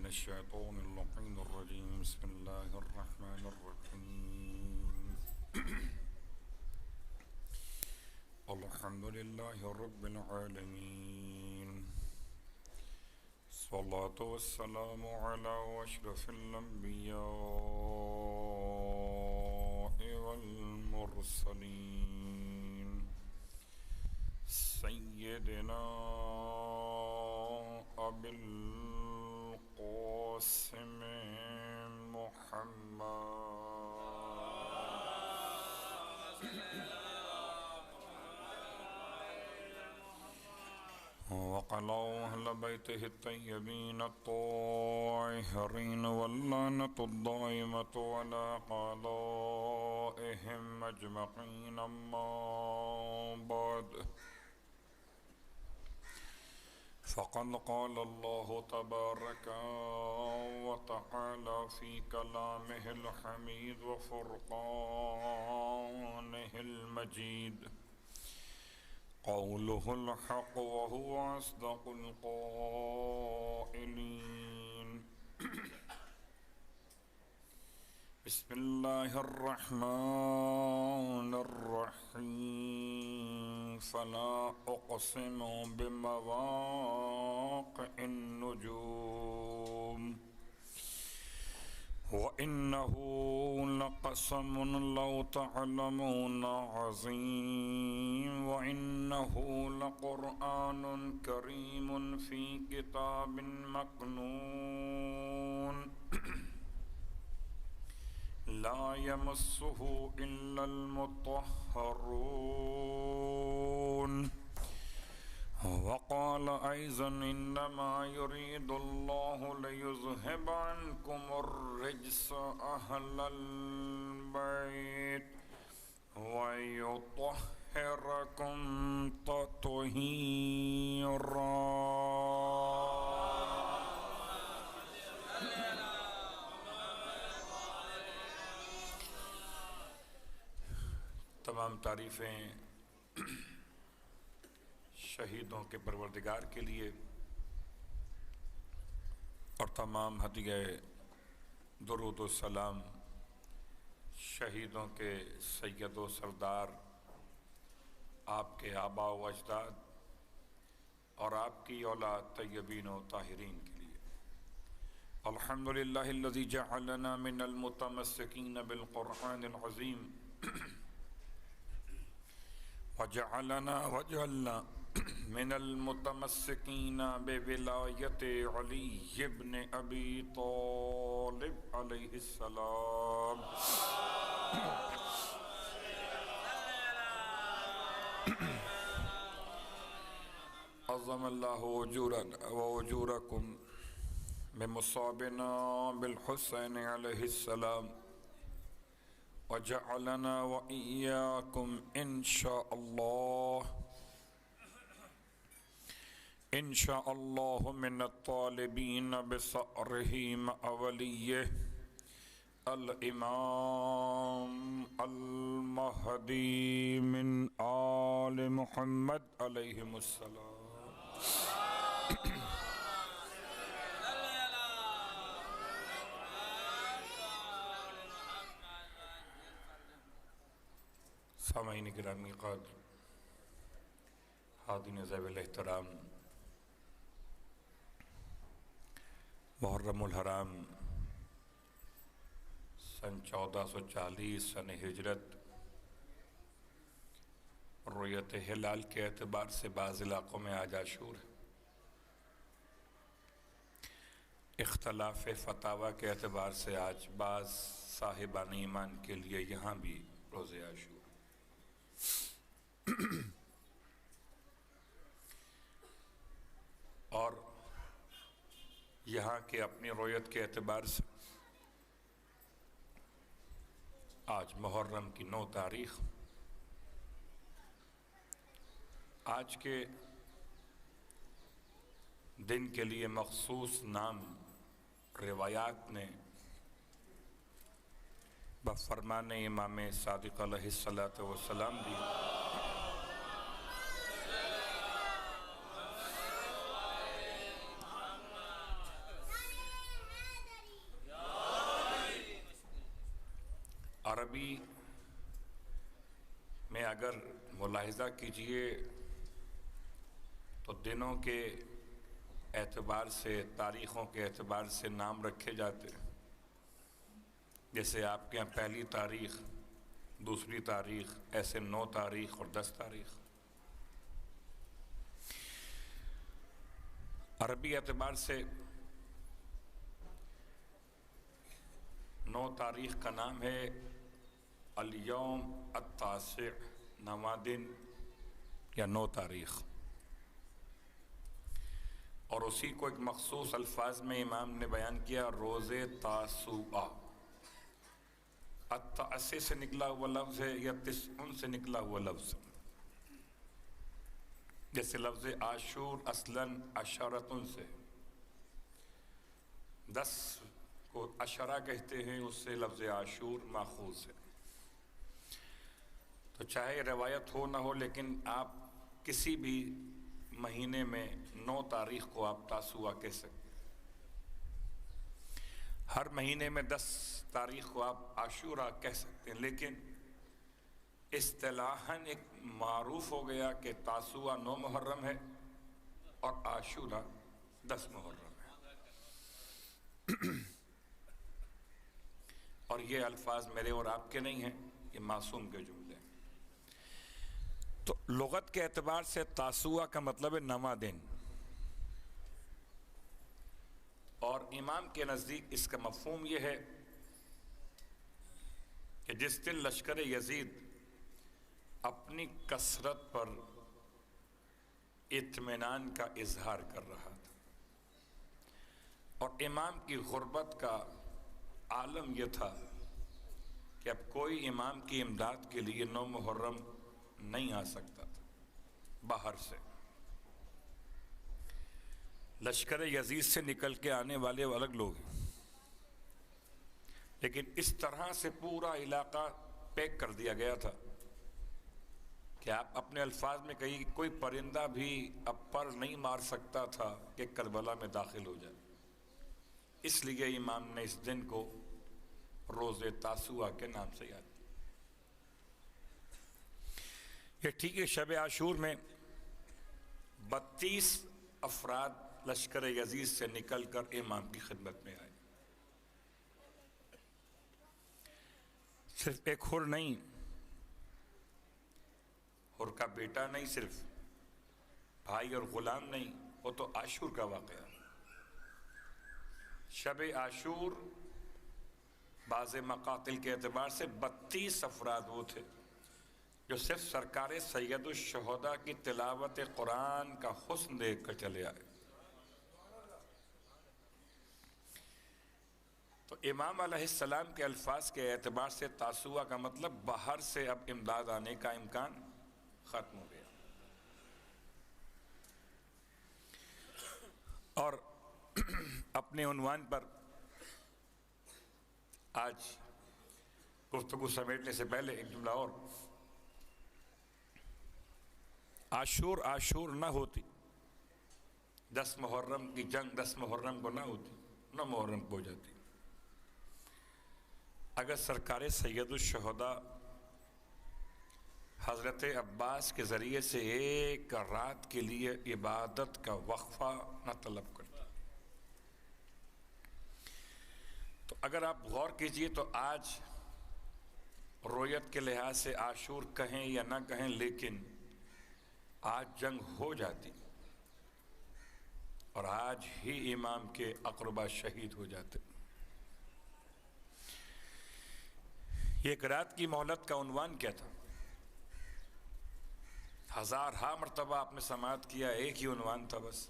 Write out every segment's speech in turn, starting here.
الشيطان اللعين الرجيم بسم الله الرحمن الرحيم الحمد لله رب العالمين الصلاة والسلام على أشرف الأنبياء والمرسلين سيدنا أبي القاسم محمد وقال أهل بيته الطيبين الطاهرين واللعنة الدائمة على أعدائهم أجمعين أما بعد فقد قال الله تبارك وتعالى في كلامه الحميد وفرقانه المجيد قوله الحق وهو أصدق القائلين بسم الله الرحمن الرحيم فلا أقسم بمواقع النجوم وإنه لقسم لو تعلمون عظيم وإنه لقرآن كريم في كتاب مكنون لا يمسه إلا المطهرون وقال أيضا إنما يريد الله ليذهب عنكم الرجس أهل البيت ويطهركم تطهيرا تمام تعریفیں شہیدوں کے پروردگار کے لیے اور تمام ہدیہ درود و سلام شہیدوں کے سید و سردار آپ کے آباء و اجداد اور آپ کی اولاد طیبین و طاہرین کے لیے الحمدللہ الذی جعلنا من المتمسکین بالقرآن العظیم وجعلنا من المتمسکین بولایت علی بن ابی طالب علیہ السلام عظم اللہ اجورنا واجورکم بمصابنا بالحسین علیہ السلام وجعلنا وإياكم إن شاء الله من الطالبين بصأره مع وليه الإمام المهدي من آل محمد عليهم السلام سامعین گرامی قدر حاضرین ذوی الاحترام محرم الحرام سن 1440 سن ہجرت رؤیت ہلال کے اعتبار سے بعض علاقوں میں آج عاشور ہے، اختلاف فتاوی کے اعتبار سے آج بعض صاحبان ایمان کے لیے یہاں بھی روز عاشور اور یہاں کے اپنی رویت کے اعتبار سے آج محرم کی 9 تاریخ آج کے دن کے لیے مخصوص نام روایات نے بفرمان امام صادق علیہ السلام دی عربی میں اگر ملاحظہ کیجئے تو دنوں کے اعتبار سے، تاریخوں کے اعتبار سے نام رکھے جاتے ہیں. جیسے آپ کے یہاں پہلی تاریخ، دوسری تاریخ، ایسے 9 تاریخ اور 10 تاریخ. عربی اعتبار سے 9 تاریخ کا نام ہے الیوم التاسع، 9واں دن یا 9 تاریخ. اور اسی کو ایک مخصوص الفاظ میں امام نے بیان کیا، روز تاسوعا. التاسع سے نکلا ہوا لفظ ہے یا تسعن سے نکلا ہوا لفظ. جیسے لفظ عاشور اصلاً عشرتن سے، 10 کو عشرہ کہتے ہیں، اس سے لفظ عاشور ماخوذ ہے. تو چاہے روایت ہو نہ ہو، لیکن آپ کسی بھی مہینے میں 9 تاریخ کو آپ تاسوعا کہہ سکتے. ہر مہینے میں 10 تاریخ کو آپ عاشورہ کہہ سکتے ہیں، لیکن اصطلاحاً ایک معروف ہو گیا کہ تاسوعا 9 محرم ہے اور عاشورہ 10 محرم ہے. اور یہ الفاظ میرے اور آپ کے نہیں ہیں، یہ معصوم کے جملے ہیں. تو لغت کے اعتبار سے تاسوعا کا مطلب ہے 9واں دن، اور امام کے نزدیک اس کا مفہوم یہ ہے کہ جس دن لشکر یزید اپنی کثرت پر اطمینان کا اظہار کر رہا تھا اور امام کی غربت کا عالم یہ تھا کہ اب کوئی امام کی امداد کے لیے 9 محرم نہیں آ سکتا تھا باہر سے. لشکر یزید سے نکل کے آنے والے الگ لوگ ہیں، لیکن اس طرح سے پورا علاقہ پیک کر دیا گیا تھا کہ آپ اپنے الفاظ میں کہیں کوئی پرندہ بھی اب پر نہیں مار سکتا تھا کہ کربلا میں داخل ہو جائے. اس لیے امام نے اس دن کو روز تاسوعا کے نام سے یاد کیا. یہ ٹھیک ہے، شب عاشور میں 32 افراد لشکر یزید سے نکل کر امام کی خدمت میں آئے. صرف ایک حر نہیں، حر کا بیٹا نہیں، صرف بھائی اور غلام نہیں، وہ تو عاشور کا واقعہ. شب عاشور بعض مقاتل کے اعتبار سے 32 افراد وہ تھے جو صرف سرکار سید الشہداء کی تلاوت قرآن کا حسن دیکھ کر چلے آئے. تو امام علیہ السلام کے الفاظ کے اعتبار سے تاسوعا کا مطلب باہر سے اب امداد آنے کا امکان ختم ہو گیا. اور اپنے عنوان پر آج گفتگو سمیٹنے سے پہلے ایک جملہ اور، عاشور نہ ہوتی، 10 محرم کی جنگ 10 محرم کو نہ ہوتی، 9 محرم کو ہو جاتی. اگر سرکار سید الشہداء حضرت عباس کے ذریعے سے ایک رات کے لیے عبادت کا وقفہ نہ طلب کرتا. تو اگر آپ غور کیجئے تو آج رویت کے لحاظ سے عاشور کہیں یا نہ کہیں، لیکن آج جنگ ہو جاتی اور آج ہی امام کے اقربا شہید ہو جاتے. یہ ایک رات کی مہلت کا عنوان کیا تھا؟ ہزارہا مرتبہ آپ نے سماعت کیا، ایک ہی عنوان تھا بس.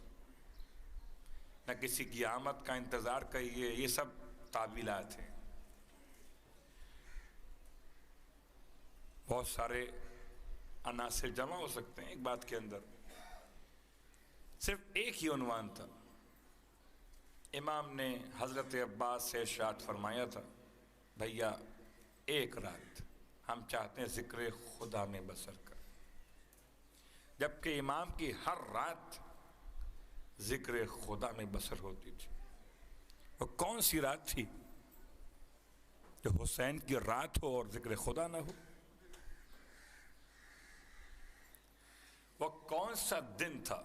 نہ کسی کی آمد کا انتظار کریے، یہ سب تعبیلات ہیں. بہت سارے عناصر جمع ہو سکتے ہیں ایک بات کے اندر، صرف ایک ہی عنوان تھا. امام نے حضرت عباس سے ارشاد فرمایا تھا، بھیا ایک رات ہم چاہتے ہیں ذکر خدا میں بسر کر. جبکہ امام کی ہر رات ذکر خدا میں بسر ہوتی تھی. وہ کون سی رات تھی؟ کہ حسین کی رات ہو اور ذکر خدا نہ ہو؟ وہ کون سا دن تھا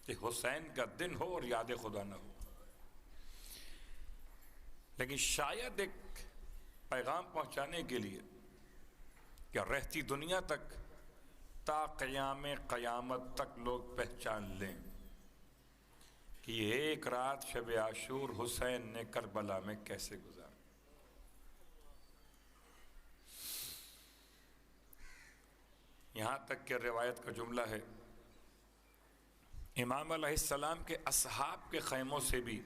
کہ حسین کا دن ہو اور یاد خدا نہ ہو؟ لیکن شاید ایک پیغام پہنچانے کے لیے کہ رہتی دنیا تک تا قیام قیامت تک لوگ پہچان لیں کہ یہ ایک رات شب عاشور حسین نے کربلا میں کیسے گزارا۔ یہاں تک کہ روایت کا جملہ ہے، امام علیہ السلام کے اصحاب کے خیموں سے بھی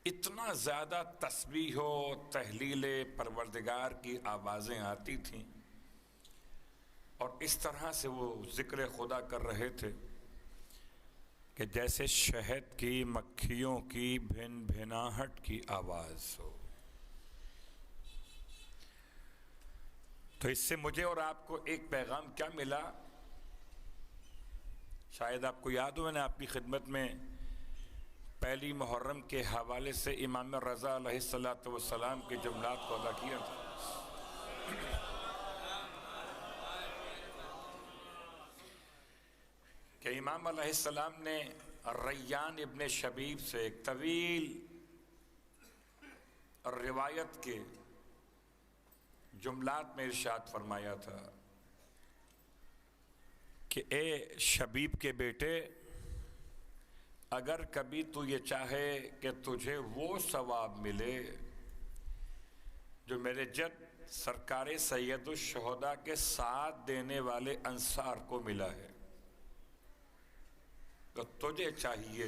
اتنا زیادہ تسبیح و تحلیل پروردگار کی آوازیں آتی تھیں اور اس طرح سے وہ ذکر خدا کر رہے تھے کہ جیسے شہد کی مکھیوں کی بھن بھناہٹ کی آواز ہو۔ تو اس سے مجھے اور آپ کو ایک پیغام کیا ملا؟ شاید آپ کو یاد ہو، میں نے آپ کی خدمت میں پہلی محرم کے حوالے سے امام رضا علیہ السلام کے جملات کو ادا کیا تھا۔ کہ امام علیہ السلام نے ریان ابن شبیب سے ایک طویل روایت کے جملات میں ارشاد فرمایا تھا کہ اے شبیب کے بیٹے، اگر کبھی تو یہ چاہے کہ تجھے وہ ثواب ملے جو میرے جد سرکار سید الشہداء کے ساتھ دینے والے انصار کو ملا ہے، تو تجھے چاہیے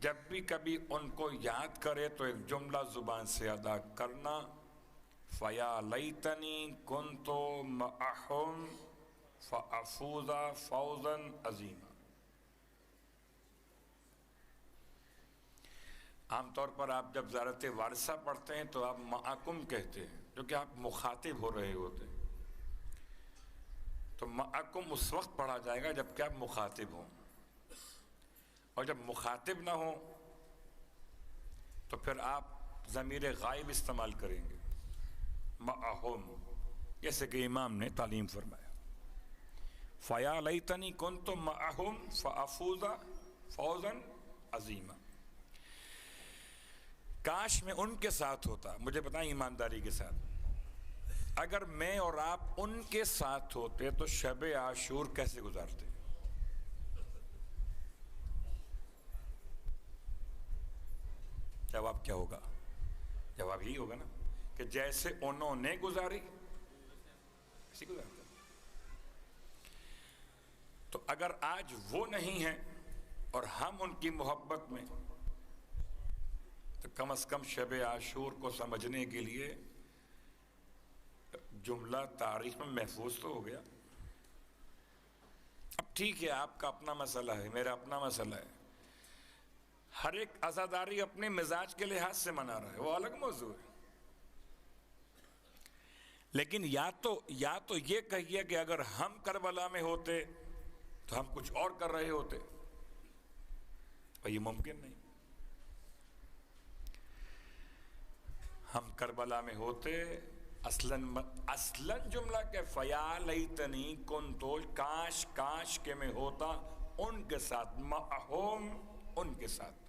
جب بھی کبھی ان کو یاد کرے تو ایک جملہ زبان سے ادا کرنا، فَيَا لَيْتَنِي كُنْتُ مَعَهُمْ فَأَفُوزَ فَوْزًا عَظِيمًا۔ عام طور پر آپ جب زیارت وارثہ پڑھتے ہیں تو آپ معکم کہتے ہیں، جو کہ آپ مخاطب ہو رہے ہوتے ہیں۔ تو معکم اس وقت پڑھا جائے گا جب کہ آپ مخاطب ہوں، اور جب مخاطب نہ ہوں تو پھر آپ ضمیر غائب استعمال کریں گے، معہم، جیسے کہ امام نے تعلیم فرمایا، فَيَا لَيْتَنِي كُنْتُ مَعَهُمْ فَأَفُوزَ فَوْزًا عَظِيمًا۔ کاش میں ان کے ساتھ ہوتا۔ مجھے بتائیں ایمانداری کے ساتھ، اگر میں اور آپ ان کے ساتھ ہوتے تو شب عاشور کیسے گزارتے؟ جواب کیا ہوگا؟ جواب یہی ہوگا نا کہ جیسے انہوں نے گزاری اسی گزارتا۔ تو اگر آج وہ نہیں ہیں اور ہم ان کی محبت میں، تو کم از کم شب عاشور کو سمجھنے کے لیے جملہ تاریخ میں محفوظ تو ہو گیا۔ اب ٹھیک ہے، آپ کا اپنا مسئلہ ہے، میرا اپنا مسئلہ ہے، ہر ایک عزاداری اپنے مزاج کے لحاظ سے منا رہا ہے، وہ الگ موضوع ہے۔ لیکن یا تو یہ کہیے کہ اگر ہم کربلا میں ہوتے تو ہم کچھ اور کر رہے ہوتے، اور یہ ممکن نہیں۔ ہم کربلا میں ہوتے، اصلاً جملہ کہ فَيَا لَيْتَنِي كُنْتُ، کاش کہ میں ہوتا ان کے ساتھ، معہم، ان کے ساتھ۔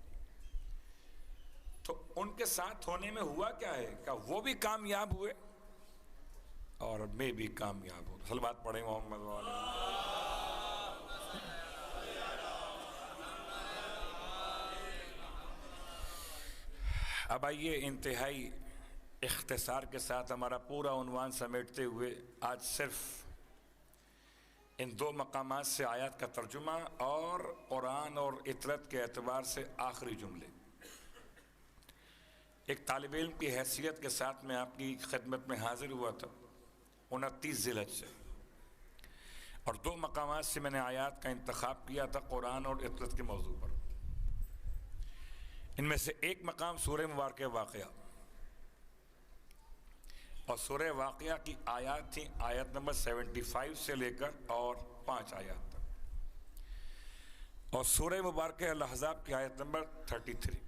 تو ان کے ساتھ ہونے میں ہوا کیا ہے کہ وہ بھی کامیاب ہوئے اور میں بھی کامیاب ہوں۔ اصل بات پڑھیں محمد والا۔ اب آئیے انتہائی اختصار کے ساتھ ہمارا پورا عنوان سمیٹتے ہوئے آج صرف ان دو مقامات سے آیات کا ترجمہ اور قرآن اور اطرت کے اعتبار سے آخری جملے۔ ایک طالب علم کی حیثیت کے ساتھ میں آپ کی خدمت میں حاضر ہوا تھا 29 ذی الحجہ سے، اور دو مقامات سے میں نے آیات کا انتخاب کیا تھا قرآن اور اطرت کے موضوع پر۔ ان میں سے ایک مقام سورہ مبارکہ واقعہ، اور سورہ واقعہ کی آیات تھیں آیت نمبر 75 سے لے کر اور 5 آیات تک، اور سورہ مبارکہ الاحزاب کی آیت نمبر 33۔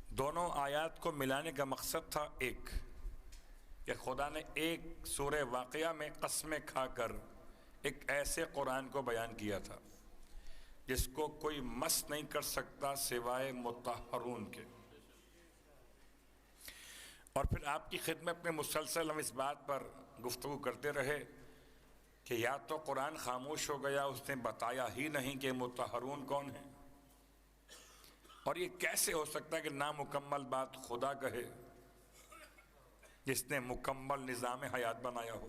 دونوں آیات کو ملانے کا مقصد تھا ایک، کہ خدا نے ایک سورہ واقعہ میں قسمیں کھا کر ایک ایسے قرآن کو بیان کیا تھا جس کو کوئی مس نہیں کر سکتا سوائے مطہرون کے۔ اور پھر آپ کی خدمت میں مسلسل ہم اس بات پر گفتگو کرتے رہے کہ یا تو قرآن خاموش ہو گیا، اس نے بتایا ہی نہیں کہ مطہرون کون ہیں، اور یہ کیسے ہو سکتا ہے کہ نامکمل بات خدا کہے جس نے مکمل نظام حیات بنایا ہو۔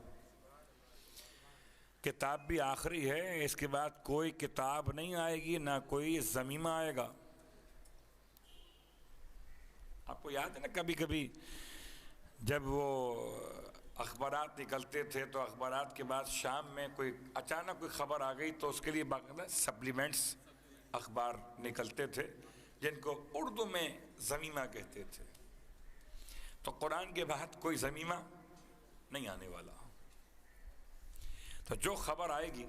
کتاب بھی آخری ہے، اس کے بعد کوئی کتاب نہیں آئے گی، نہ کوئی ضمیمہ آئے گا۔ آپ کو یاد ہے نا کبھی کبھی جب وہ اخبارات نکلتے تھے تو اخبارات کے بعد شام میں کوئی اچانک کوئی خبر آ گئی تو اس کے لیے باقاعدہ سپلیمنٹس اخبار نکلتے تھے جن کو اردو میں ضمیمہ کہتے تھے۔ تو قرآن کے بعد کوئی ضمیمہ نہیں آنے والا، تو جو خبر آئے گی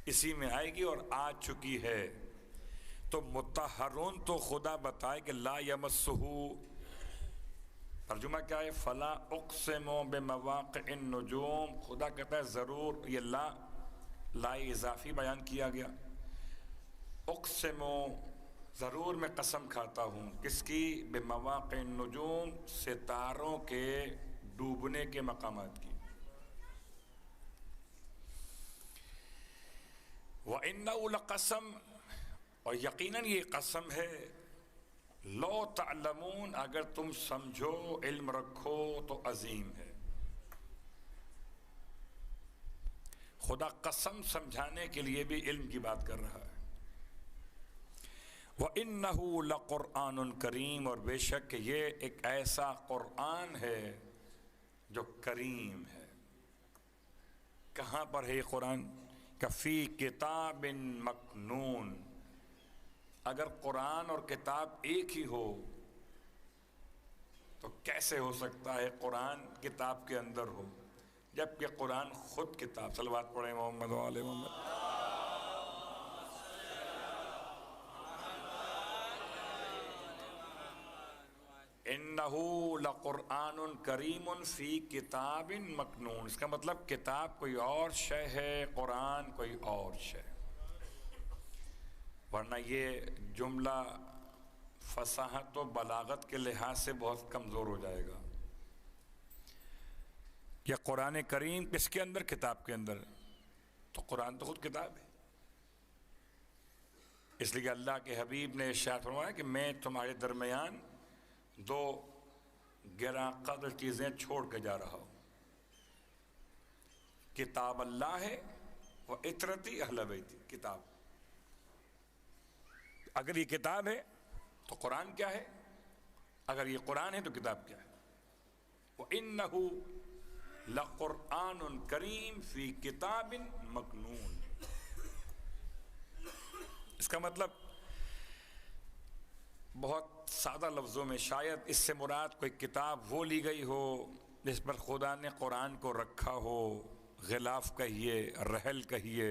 اسی میں آئے گی اور آ چکی ہے۔ تو مطہرون تو خدا بتائے کہ لا یمسہ، ترجمہ کیا ہے؟ فلا اقسم بمواقع النجوم، خدا کہتا ہے ضرور، یہ لا اضافی بیان کیا گیا، اقسم ضرور میں قسم کھاتا ہوں، کس کی؟ بمواقع النجوم، ستاروں کے ڈوبنے کے مقامات کی۔ وَإِنَّهُ لَقَسَمٌ، اور یقیناً یہ قسم ہے، لو تعلمون، اگر تم سمجھو، علم رکھو تو عظیم ہے۔ خدا قسم سمجھانے کے لیے بھی علم کی بات کر رہا ہے۔ وَإِنَّهُ لَقُرْآنٌ کریم، اور بے شک یہ ایک ایسا قرآن ہے جو کریم ہے۔ کہاں پر ہے یہ قرآن؟ فی کتاب مکنون، اگر قرآن اور کتاب ایک ہی ہو تو کیسے ہو سکتا ہے قرآن کتاب کے اندر ہو جبکہ قرآن خود کتاب؟ صلوات پڑھیں محمد و آل محمد۔ انہ لقرآن کریم فی کتاب مکنون، اس کا مطلب کتاب کوئی اور شے ہے، قرآن کوئی اور شے، ورنہ یہ جملہ فصاحت و بلاغت کے لحاظ سے بہت کمزور ہو جائے گا۔ یہ قرآن کریم کس کے اندر؟ کتاب کے اندر، تو قرآن تو خود کتاب ہے۔ اس لیے اللہ کے حبیب نے ارشاد فرمایا کہ میں تمہارے درمیان دو گراں قدر چیزیں چھوڑ کے جا رہا ہوں، کتاب اللہ ہے و عطرتی اہل بیتی۔ کتاب، اگر یہ کتاب ہے تو قرآن کیا ہے؟ اگر یہ قرآن ہے تو کتاب کیا ہے؟ وَإِنَّهُ لَقُرْآنٌ کریم فی کتاب مکنون، اس کا مطلب بہت سادہ لفظوں میں، شاید اس سے مراد کوئی کتاب وہ لی گئی ہو جس پر خدا نے قرآن کو رکھا ہو، غلاف کہیے، رحل کہیے،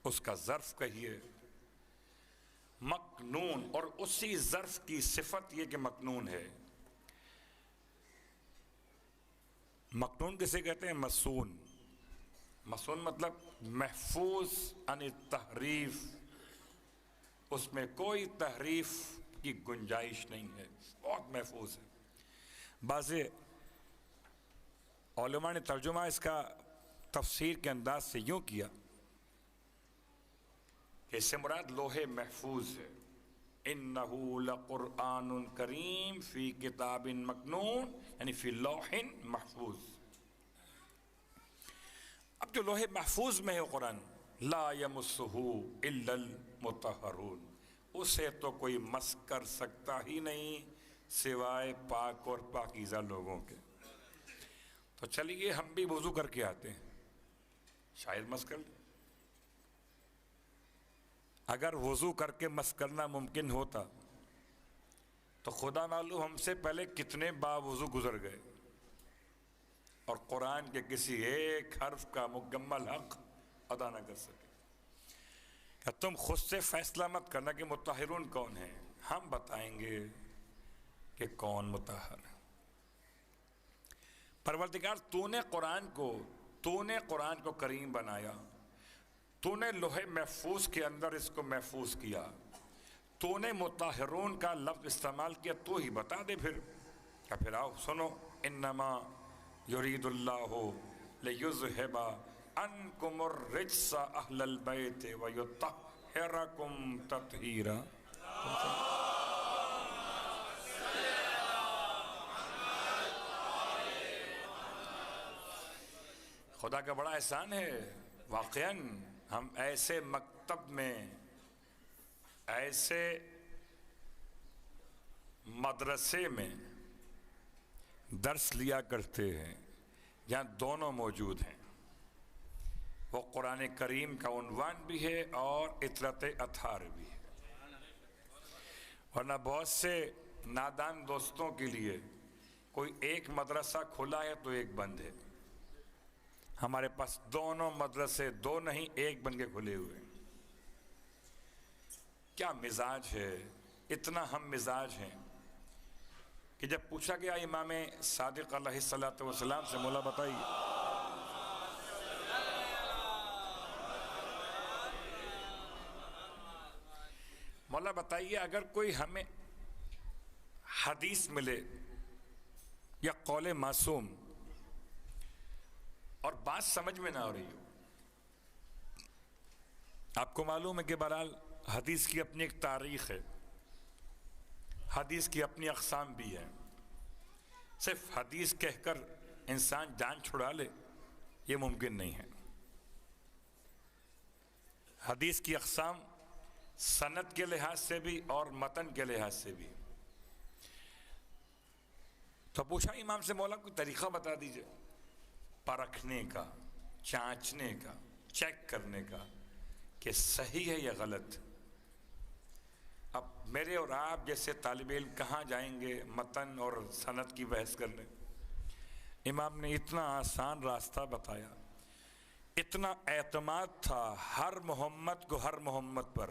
اس کا ظرف کہیے، مکنون، اور اسی ظرف کی صفت یہ کہ مکنون ہے۔ مکنون کسے کہتے ہیں؟ مسون۔ مسون مطلب محفوظ عن التحریف، اس میں کوئی تحریف کی گنجائش نہیں ہے، بہت محفوظ ہے۔ بعض علماء نے ترجمہ اس کا تفسیر کے انداز سے یوں کیا کہ اس سے مراد لوح محفوظ ہے، انہ لقرآن کریم فی کتاب مکنون، یعنی فی لوح محفوظ۔ اب جو لوح محفوظ میں ہے قرآن، لا یمسہ الا المطہرون، اسے تو کوئی مس کر سکتا ہی نہیں سوائے پاک اور پاکیزہ لوگوں کے۔ تو چلیے ہم بھی وضو کر کے آتے ہیں، شاید مس کر لیں۔ اگر وضو کر کے مس کرنا ممکن ہوتا تو خدا معلوم ہم سے پہلے کتنے باوضو گزر گئے اور قرآن کے کسی ایک حرف کا مکمل حق ادا نہ کر سکے۔ کہ تم خود سے فیصلہ مت کرنا کہ مطہرون کون ہیں، ہم بتائیں گے۔ کہ کون مطہر ہے۔ پروردگار تو نے قرآن کو کریم بنایا، تو نے لوح محفوظ کے اندر اس کو محفوظ کیا، تو نے مطہرون کا لفظ استعمال کیا، تو ہی بتا دے پھر آؤ سنو، انما یرید اللہ لیذہب عنکم الرجس اہل البیت ویطہرکم تطہیرا۔ خدا کا بڑا احسان ہے واقعاً، ہم ایسے مکتب میں، ایسے مدرسے میں درس لیا کرتے ہیں جہاں دونوں موجود ہیں، وہ قرآن کریم کا عنوان بھی ہے اور اطرت اطہار بھی ہے۔ ورنہ بہت سے نادان دوستوں کے لیے کوئی ایک مدرسہ کھلا ہے تو ایک بند ہے، ہمارے پاس دونوں مدرسے، دو نہیں ایک بن کے کھلے ہوئے ہیں۔ کیا مزاج ہے، اتنا ہم مزاج ہیں کہ جب پوچھا گیا امام صادق علیہ السلام سے، مولا بتائیے اگر کوئی ہمیں حدیث ملے یا قول معصوم اور بات سمجھ میں نہ آ رہی ہو، آپ کو معلوم ہے کہ بہرحال حدیث کی اپنی ایک تاریخ ہے، حدیث کی اپنی اقسام بھی ہے، صرف حدیث کہہ کر انسان جان چھڑا لے یہ ممکن نہیں ہے۔ حدیث کی اقسام سند کے لحاظ سے بھی اور متن کے لحاظ سے بھی۔ تو پوچھا امام سے، مولا کوئی طریقہ بتا دیجئے پرکھنے کا، چانچنے کا، چیک کرنے کا کہ صحیح ہے یا غلط۔ اب میرے اور آپ جیسے طالب علم کہاں جائیں گے متن اور سند کی بحث کرنے؟ امام نے اتنا آسان راستہ بتایا، اتنا اعتماد تھا ہر محمد کو ہر محمد پر،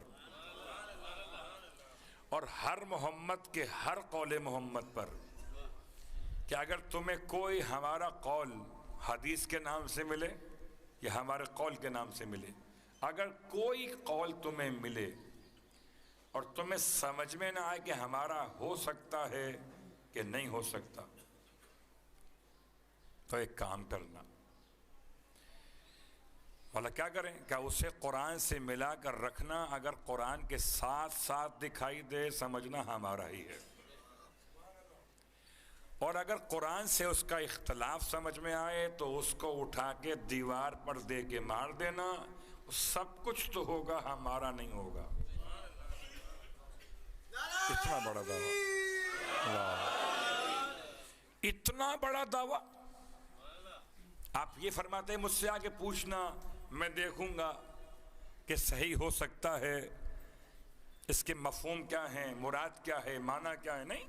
اور ہر محمد کے ہر قول محمد پر، کہ اگر تمہیں کوئی ہمارا قول حدیث کے نام سے ملے یا ہمارے قول کے نام سے ملے، اگر کوئی قول تمہیں ملے اور تمہیں سمجھ میں نہ آئے کہ ہمارا ہو سکتا ہے کہ نہیں ہو سکتا، تو ایک کام کرنا، والا کیا کریں؟ کیا اسے قرآن سے ملا کر رکھنا، اگر قرآن کے ساتھ ساتھ دکھائی دے سمجھنا ہمارا ہی ہے، اور اگر قرآن سے اس کا اختلاف سمجھ میں آئے تو اس کو اٹھا کے دیوار پر دے کے مار دینا، سب کچھ تو ہوگا ہمارا نہیں ہوگا۔ اتنا بڑا دعویٰ، اتنا بڑا دعویٰ۔ آپ یہ فرماتے ہیں مجھ سے آگے پوچھنا، میں دیکھوں گا کہ صحیح ہو سکتا ہے، اس کے مفہوم کیا ہیں، مراد کیا ہے، معنی کیا ہے؟ نہیں،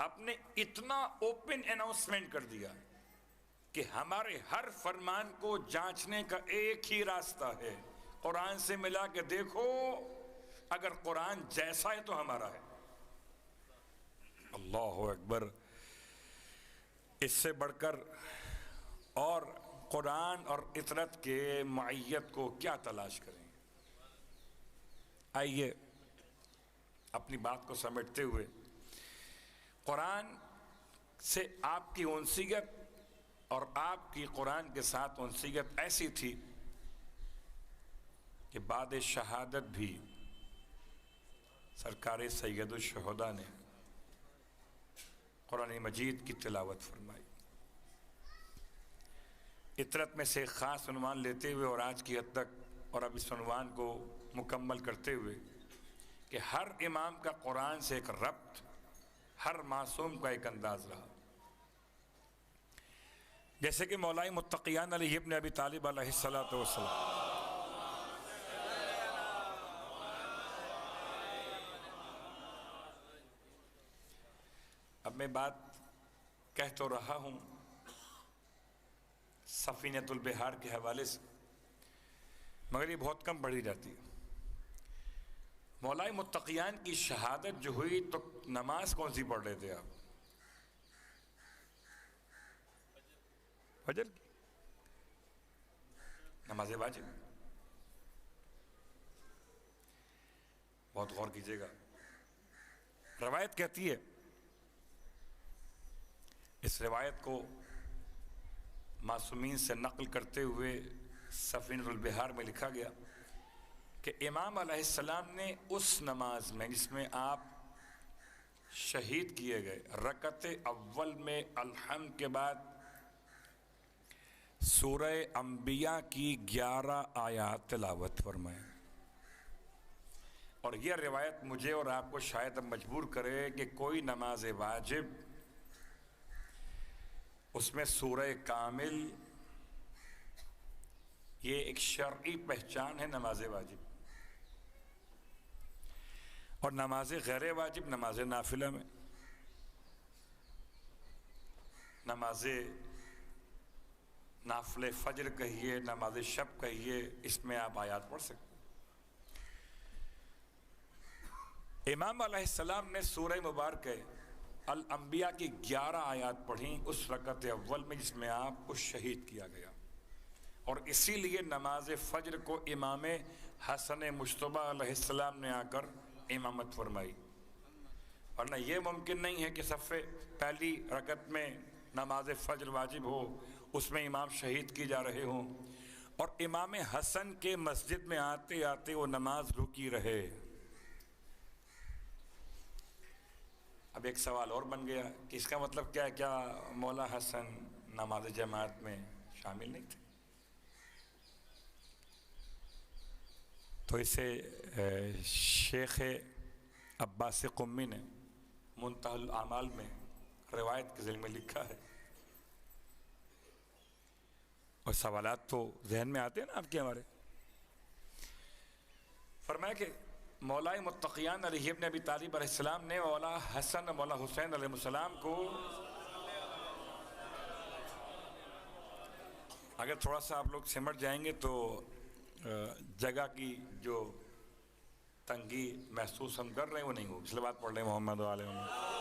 آپ نے اتنا اوپن اناؤنسمنٹ کر دیا کہ ہمارے ہر فرمان کو جانچنے کا ایک ہی راستہ ہے، قرآن سے ملا کے دیکھو، اگر قرآن جیسا ہے تو ہمارا ہے۔ اللہ اکبر! اس سے بڑھ کر اور قرآن اور اطرت کے معیت کو کیا تلاش کریں؟ آئیے اپنی بات کو سمیٹتے ہوئے، قرآن سے آپ کی انسیت اور آپ کی قرآن کے ساتھ انسیت ایسی تھی کہ بعد شہادت بھی سرکار سید الشہداء نے قرآن مجید کی تلاوت فرمائی۔ اطرت میں سے خاص عنوان لیتے ہوئے اور آج کی حد تک اور اب اس عنوان کو مکمل کرتے ہوئے کہ ہر امام کا قرآن سے ایک ربط، ہر معصوم کا ایک انداز رہا، جیسے کہ مولا متقیان علی ابن ابی طالب علیہ السلام۔ اب میں بات کہہ تو رہا ہوں سفینۃ البحار کے حوالے سے، مگر یہ بہت کم پڑھی جاتی ہے۔ مولائے متقیان کی شہادت جو ہوئی تو نماز کون سی پڑھ رہے تھے آپ؟ فجر کی نماز واجب. بہت غور کیجیے گا. روایت کہتی ہے، اس روایت کو معصومین سے نقل کرتے ہوئے سفینۃ البحار میں لکھا گیا کہ امام علیہ السلام نے اس نماز میں جس میں آپ شہید کیے گئے، رکعت اول میں الحمد کے بعد سورہ انبیاء کی 11 آیات تلاوت فرمائے. اور یہ روایت مجھے اور آپ کو شاید مجبور کرے کہ کوئی نماز واجب اس میں سورہ کامل، یہ ایک شرعی پہچان ہے نماز واجب. اور نماز غیر واجب نماز نافلہ میں، نماز نافل فجر کہیے، نماز شب کہیے، اس میں آپ آیات پڑھ سکتے. امام علیہ السلام نے سورہ مبارکہ الانبیاء کی 11 آیات پڑھیں اس رکعت اول میں جس میں آپ کو شہید کیا گیا. اور اسی لیے نماز فجر کو امام حسن مجتبیٰ علیہ السلام نے آ کر امامت فرمائی. ورنہ یہ ممکن نہیں ہے کہ صف پہلی رکعت میں نماز فجر واجب ہو، اس میں امام شہید کی جا رہے ہوں اور امام حسن کے مسجد میں آتے آتے وہ نماز رکی رہے. اب ایک سوال اور بن گیا کہ اس کا مطلب کیا ہے، کیا مولا حسن نماز جماعت میں شامل نہیں تھے؟ تو اسے شیخ عباس قمی نے منتہی الاعمال میں روایت کے ذیل میں لکھا ہے. اور سوالات تو ذہن میں آتے ہیں نا آپ کے ہمارے. فرمایا کہ مولائے متقیان علی ابن ابی طالب علیہ السلام نے مولا حسن اور مولا حسین علیہ السلام کو، اگر تھوڑا سا آپ لوگ سمٹ جائیں گے تو جگہ کی جو تنگی محسوس ہم کر رہے ہیں وہ نہیں ہوگی. اس بات پڑھ رہے ہیں محمد و آل محمد.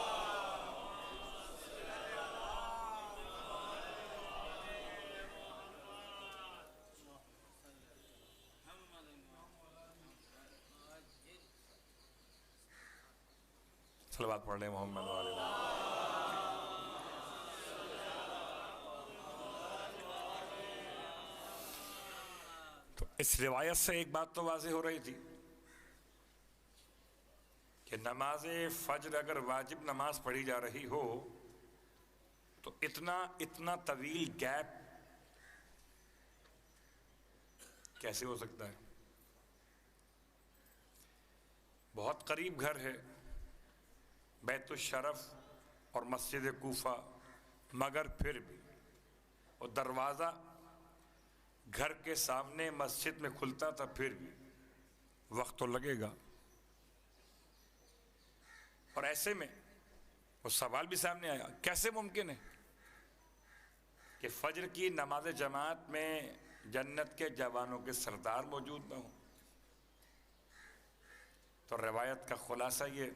صلوات پڑھ لیں محمد و آل محمد. تو اس روایت سے ایک بات تو واضح ہو رہی تھی کہ نماز فجر اگر واجب نماز پڑھی جا رہی ہو تو اتنا طویل گیپ کیسے ہو سکتا ہے؟ بہت قریب گھر ہے بیت الشرف اور مسجد کوفہ، مگر پھر بھی وہ دروازہ گھر کے سامنے مسجد میں کھلتا تھا، پھر بھی وقت تو لگے گا. اور ایسے میں وہ سوال بھی سامنے آیا، کیسے ممکن ہے کہ فجر کی نماز جماعت میں جنت کے جوانوں کے سردار موجود نہ ہوں؟ تو روایت کا خلاصہ یہ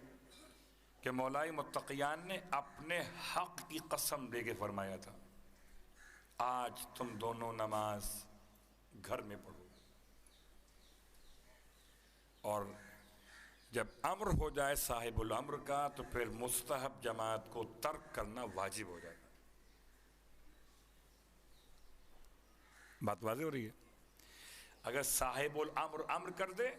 کہ مولائے متقیان نے اپنے حق کی قسم دے کے فرمایا تھا، آج تم دونوں نماز گھر میں پڑھو، اور جب امر ہو جائے صاحب الامر کا تو پھر مستحب جماعت کو ترک کرنا واجب ہو جائے گا. بات واضح ہو رہی ہے؟ اگر صاحب الامر امر کر دے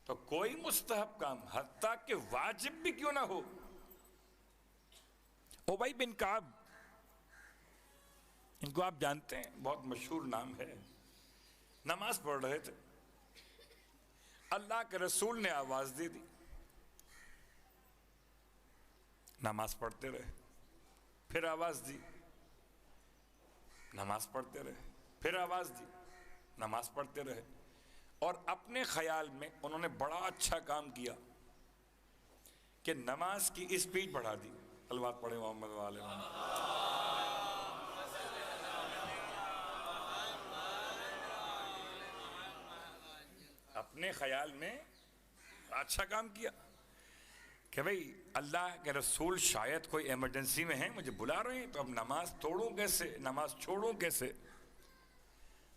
تو کوئی مستحب کام حتیٰ کہ واجب بھی کیوں نہ ہو. ابی بن کعب، ان کو آپ جانتے ہیں، بہت مشہور نام ہے، نماز پڑھ رہے تھے، اللہ کے رسول نے آواز دے دی، نماز پڑھتے رہے، پھر آواز دی، نماز پڑھتے رہے، پھر آواز دی، نماز پڑھتے رہے. اور اپنے خیال میں انہوں نے بڑا اچھا کام کیا کہ نماز کی اسپیڈ بڑھا دی. صلوات پڑھیں محمد و آل محمد. اپنے خیال میں اچھا کام کیا کہ بھئی اللہ کے رسول شاید کوئی ایمرجنسی میں ہیں، مجھے بلا رہے ہیں، تو اب نماز توڑوں کیسے، نماز چھوڑوں کیسے؟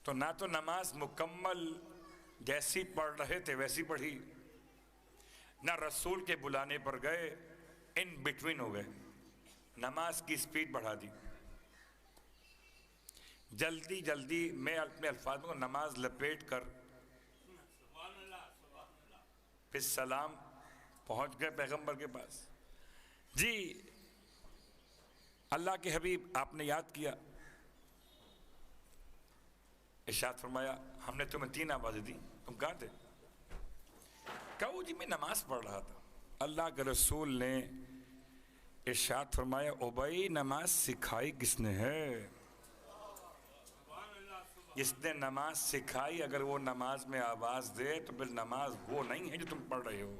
تو نہ تو نماز مکمل جیسی پڑھ رہے تھے ویسی پڑھی، نہ رسول کے بلانے پر گئے، ان بٹوین ہو گئے، نماز کی سپیڈ بڑھا دی، جلدی جلدی میں اپنے الفاظ کو نماز لپیٹ کر پھر سلام پہنچ گئے پیغمبر کے پاس۔ جی اللہ کے حبیب آپ نے یاد کیا، ارشاد فرمایا ہم نے تمہیں 3 آوازیں دی، تم کہاں تھے؟ کہو جی میں نماز پڑھ رہا تھا۔ اللہ کے رسول نے ارشاد فرمایا ابئی نماز سکھائی کس نے ہے؟ جس نے نماز سکھائی اگر وہ نماز میں آواز دے تو پھر نماز وہ نہیں ہے جو تم پڑھ رہے ہو۔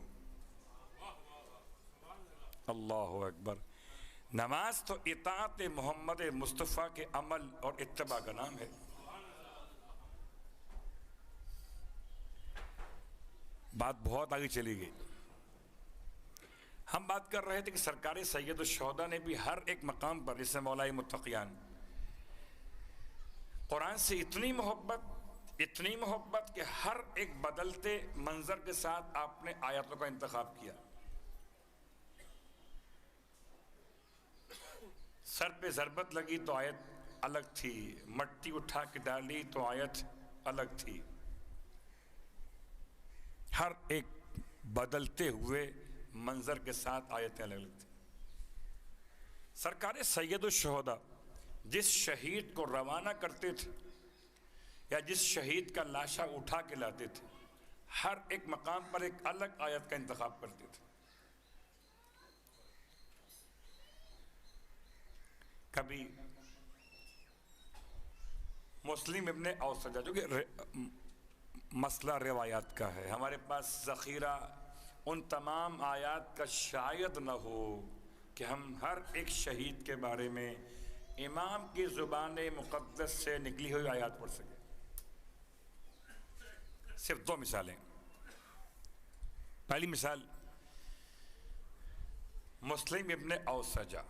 اللہ اکبر۔ نماز تو اطاعت محمد مصطفیٰ کے عمل اور اتباع کا نام ہے۔ بات بہت آگے چلی گئی، ہم بات کر رہے تھے کہ سرکار سید الشہداء نے بھی ہر ایک مقام پر جیسے مولا متقیان قرآن سے اتنی محبت کہ ہر ایک بدلتے منظر کے ساتھ آپ نے آیاتوں کا انتخاب کیا۔ سر پہ ضربت لگی تو آیت الگ تھی، مٹی اٹھا کے ڈالی تو آیت الگ تھی، ہر ایک بدلتے ہوئے منظر کے ساتھ آیتیں الگ الگ تھیں۔ سرکار سید الشہداء جس شہید کو روانہ کرتے تھے یا جس شہید کا لاشا اٹھا کے لاتے تھے، ہر ایک مقام پر ایک الگ آیت کا انتخاب کرتے تھے۔ کبھی مسلم ابن اوسجہ جو کہ مسئلہ روایات کا ہے، ہمارے پاس ذخیرہ ان تمام آیات کا شاید نہ ہو کہ ہم ہر ایک شہید کے بارے میں امام کی زبان مقدس سے نکلی ہوئی آیات پڑھ سکیں۔ صرف 2 مثالیں۔ پہلی مثال مسلم ابن اوسجہ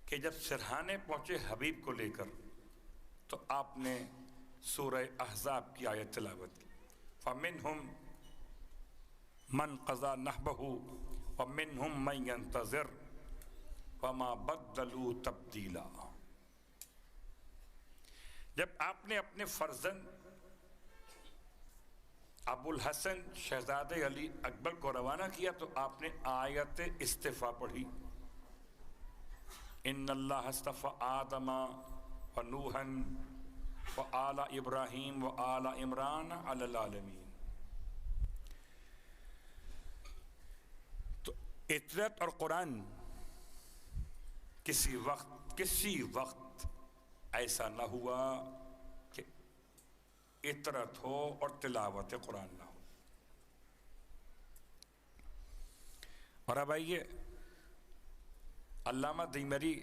کہ جب سرہانے پہنچے حبیب کو لے کر تو آپ نے سورہ احزاب کی آیت تلاوت کی، فَمِنْهُمْ مَنْ قَضَى نَحْبَهُ وَمِنْهُمْ مَنْ يَنْتَظِرُ وَمَا بَدَّلُوا تَبْدِيلًا۔ جب آپ نے اپنے فرزند ابو الحسن شہزادہ علی اکبر کو روانہ کیا تو آپ نے آیت استفاء پڑھی، ان اللہ اصطفى آدم ونوحا وآل ابراہیم وآل عمران علی العالمین۔ تو اطرت اور قرآن کسی وقت ایسا نہ ہوا کہ اطرت ہو اور تلاوت قرآن نہ ہو۔ اور اب آئیے علامہ دیمری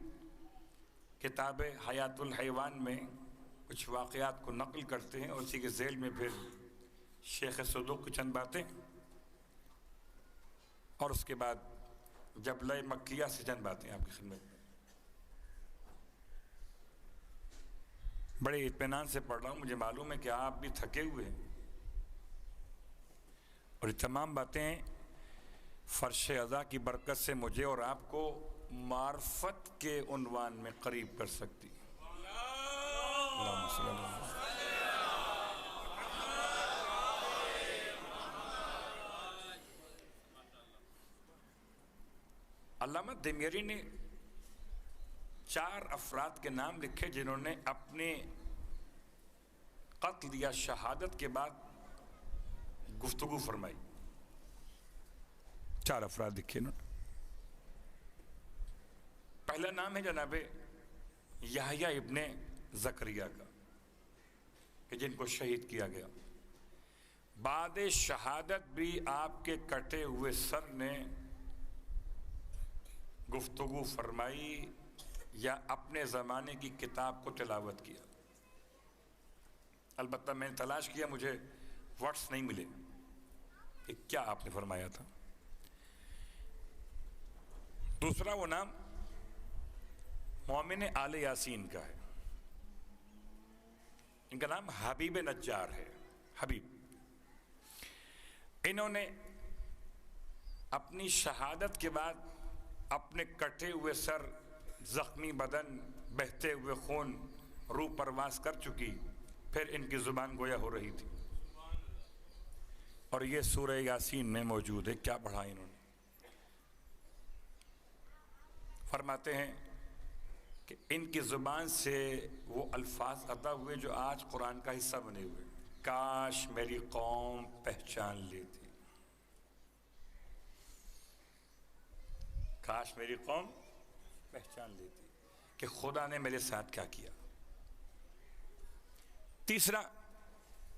کتاب حیات الحیوان میں کچھ واقعات کو نقل کرتے ہیں اور اسی کے ذیل میں پھر شیخ صدوق کی چند باتیں اور اس کے بعد جبلہ مکیہ سے چند باتیں آپ کی خدمت میں۔ بڑے اطمینان سے پڑھ رہا ہوں، مجھے معلوم ہے کہ آپ بھی تھکے ہوئے ہیں اور یہ تمام باتیں فرش اعضاء کی برکت سے مجھے اور آپ کو معرفت کے عنوان میں قریب کر سکتی۔ علامہ دیمیری نے 4 افراد کے نام لکھے جنہوں نے اپنے قتل یا شہادت کے بعد گفتگو فرمائی۔ 4 افراد لکھے انہوں نے۔ پہلا نام ہے جناب یحییٰ ابن زکریا کا کہ جن کو شہید کیا گیا، بعد شہادت بھی آپ کے کٹے ہوئے سر نے گفتگو فرمائی یا اپنے زمانے کی کتاب کو تلاوت کیا۔ البتہ میں نے تلاش کیا، مجھے ورڈز نہیں ملے، کہ کیا آپ نے فرمایا تھا. دوسرا وہ نام مومن آل یاسین کا ہے. ان کا نام حبیب نجار ہے. حبیب، انہوں نے اپنی شہادت کے بعد اپنے کٹے ہوئے سر، زخمی بدن، بہتے ہوئے خون، روح پرواز کر چکی، پھر ان کی زبان گویا ہو رہی تھی. اور یہ سورہ یاسین میں موجود ہے. کیا پڑھا انہوں نے؟ فرماتے ہیں کہ ان کی زبان سے وہ الفاظ ادا ہوئے جو آج قرآن کا حصہ بنے ہوئے. کاش میری قوم پہچان لیتی، کاش میری قوم پہچان لیتی کہ خدا نے میرے ساتھ کیا کیا. تیسرا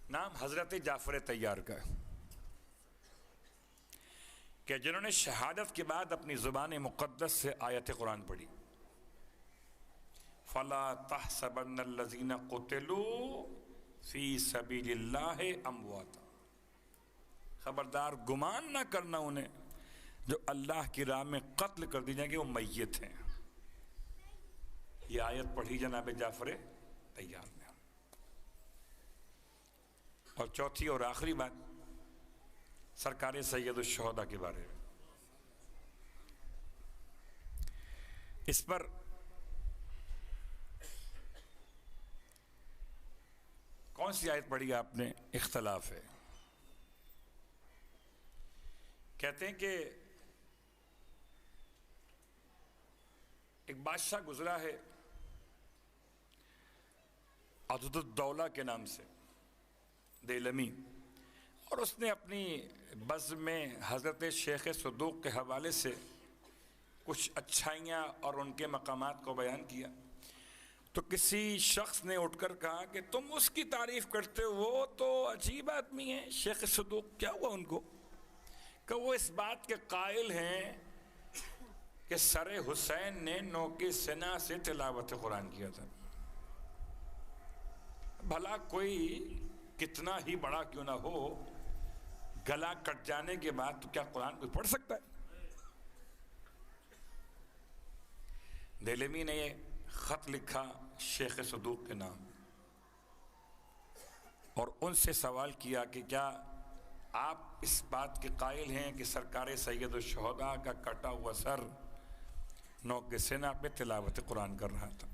نام حضرت جعفر طیار کا ہے کہ جنہوں نے شہادت کے بعد اپنی زبان مقدس سے آیت قرآن پڑھی. فَلَا تَحْسَبَنَّ الَّذِينَ قُتِلُوا فِي سَبِيلِ اللَّهِ أَمْوَاتًا. خبردار گمان نہ کرنا انہیں جو اللہ کی راہ میں قتل کر دی جائیں گے وہ میت ہیں. یہ آیت پڑھی جناب جعفر طیار نے. اور چوتھی اور آخری بات سرکار سید الشہداء کے بارے میں. اس پر کون سی آیت پڑھی آپ نے؟ اختلاف ہے. کہتے ہیں کہ ایک بادشاہ گزرا ہے عضد الدولہ کے نام سے، دیلمی، اور اس نے اپنی بزم میں حضرت شیخ صدوق کے حوالے سے کچھ اچھائیاں اور ان کے مقامات کو بیان کیا. تو کسی شخص نے اٹھ کر کہا کہ تم اس کی تعریف کرتے ہو تو عجیب آدمی ہے شیخ صدوق. کیا ہوا ان کو؟ کہ وہ اس بات کے قائل ہیں کہ سر حسین نے نوک سنا سے تلاوت قرآن کیا تھا. بھلا کوئی کتنا ہی بڑا کیوں نہ ہو، گلا کٹ جانے کے بعد تو کیا قرآن کوئی پڑھ سکتا ہے؟ دیلمی نے یہ خط لکھا شیخ صدوق کے نام اور ان سے سوال کیا کہ کیا آپ اس بات کے قائل ہیں کہ سرکار سید الشہداء کا کٹا ہوا سر نوک سینہ پہ تلاوت قرآن کر رہا تھا؟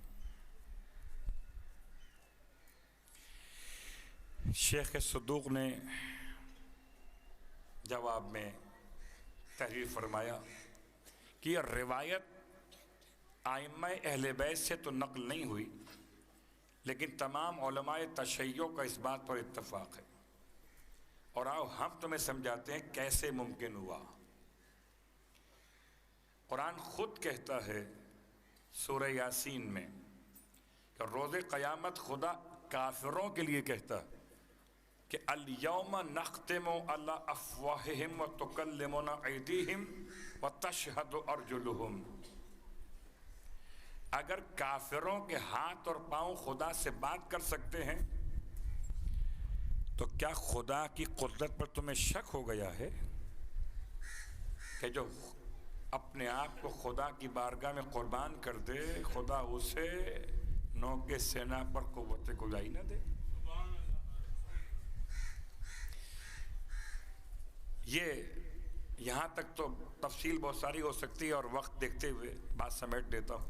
شیخ صدوق نے جواب میں تحریر فرمایا کہ یہ روایت ائمہ اہل بیت سے تو نقل نہیں ہوئی، لیکن تمام علماء تشیع کا اس بات پر اتفاق ہے. اور آؤ ہم تمہیں سمجھاتے ہیں کیسے ممکن ہوا. قرآن خود کہتا ہے سورہ یاسین میں کہ روز قیامت خدا کافروں کے لیے کہتا کہ الیوم نختم علی افواہہم وتکلمنا ایدیہم وتشہد ارجلہم. اگر کافروں کے ہاتھ اور پاؤں خدا سے بات کر سکتے ہیں تو کیا خدا کی قدرت پر تمہیں شک ہو گیا ہے کہ جو اپنے آپ کو خدا کی بارگاہ میں قربان کر دے خدا اسے نوک سینہ پر قوت گویائی نہ دے؟ یہ یہاں تک تو تفصیل بہت ساری ہو سکتی ہے اور وقت دیکھتے ہوئے بات سمیٹ دیتا ہوں.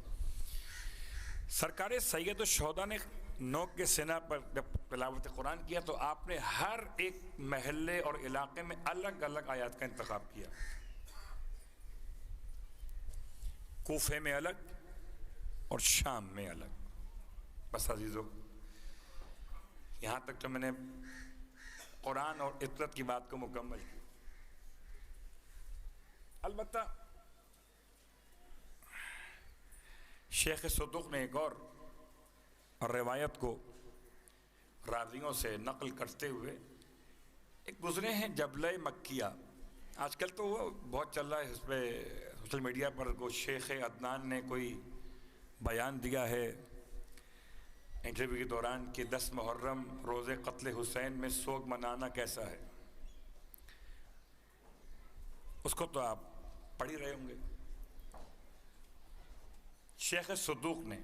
سرکار سید الشہداء نے نوک کے سینہ پر جب تلاوت قرآن کیا تو آپ نے ہر ایک محلے اور علاقے میں الگ الگ آیات کا انتخاب کیا. کوفے میں الگ اور شام میں الگ. بس عزیزو، یہاں تک تو میں نے قرآن اور عطرت کی بات کو مکمل کی. البتہ شیخ صدوق نے ایک اور روایت کو راویوں سے نقل کرتے ہوئے ایک گزرے ہیں جبلہ مکیہ. آج کل تو وہ بہت چل رہا ہے اس پہ سوشل میڈیا پر. وہ شیخ عدنان نے کوئی بیان دیا ہے انٹرویو کے دوران کہ 10 محرم روز قتل حسین میں سوگ منانا کیسا ہے. اس کو تو آپ پڑھ ہی رہے ہوں گے۔ شیخ صدوق نے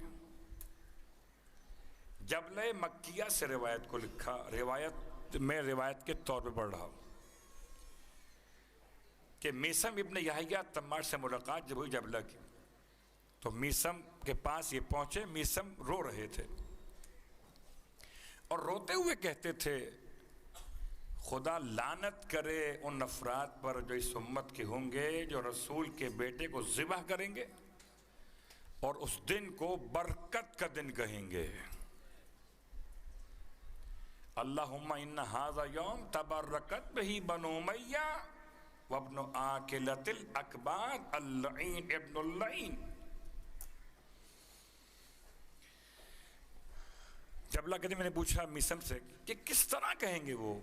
جبلہ مکیہ سے روایت کو لکھا، روایت کے طور پہ پڑھ رہا ہوں کہ میثم ابن یحییٰ تمار سے ملاقات جب ہوئی جبلہ کی، تو میثم کے پاس یہ پہنچے۔ میثم رو رہے تھے اور روتے ہوئے کہتے تھے خدا لعنت کرے ان افراد پر جو اس امت کے ہوں گے جو رسول کے بیٹے کو ذبح کریں گے اور اس دن کو برکت کا دن کہیں گے۔ اللہم ان ھذا یوم تبرکت بہ بنو امیہ وابن آکلۃ الاکباد اللعین ابن اللعین۔ جبلہ کے دن میں نے پوچھا میثم سے کہ کس طرح کہیں گے وہ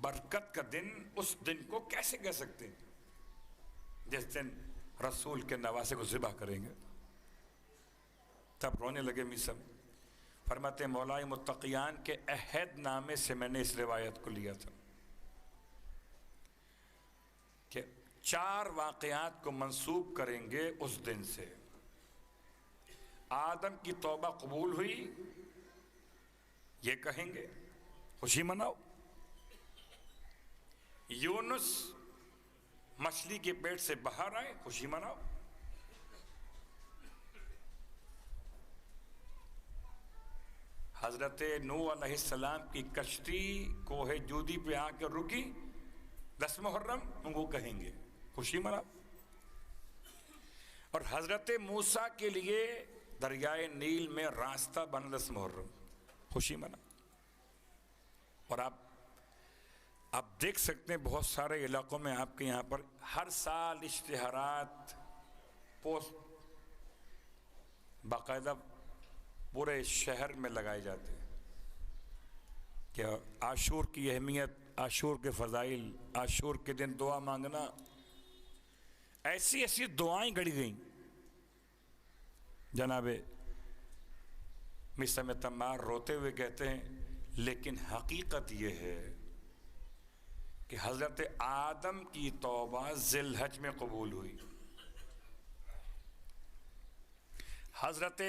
برکت کا دن، اس دن کو کیسے کہہ سکتے ہیں جس دن رسول کے نواسے کو ذبح کریں گے؟ تب رونے لگے میثم، فرماتے ہیں مولائے متقیان کے عہد نامے سے میں نے اس روایت کو لیا تھا کہ 4 واقعات کو منسوب کریں گے اس دن سے۔ آدم کی توبہ قبول ہوئی، یہ کہیں گے خوشی مناؤ۔ یونس مچھلی کے پیٹ سے باہر آئے، خوشی مناؤ۔ حضرت نوح علیہ السلام کی کشتی کوہ جودی پہ آ کے رکی 10 محرم، ان کو کہیں گے خوشی مناؤ۔ اور حضرت موسیٰ کے لیے دریائے نیل میں راستہ بنا 10 محرم، خوشی مناؤ۔ اور آپ دیکھ سکتے ہیں بہت سارے علاقوں میں آپ کے یہاں پر ہر سال اشتہارات پوسٹ باقاعدہ پورے شہر میں لگائے جاتے ہیں کہ عاشور کی اہمیت، عاشور کے فضائل، عاشور کے دن دعا مانگنا، ایسی ایسی دعائیں گڑی گئیں۔ جناب میثم تمار روتے ہوئے کہتے ہیں لیکن حقیقت یہ ہے کہ حضرت آدم کی توبہ ذی الحج میں قبول ہوئی، حضرت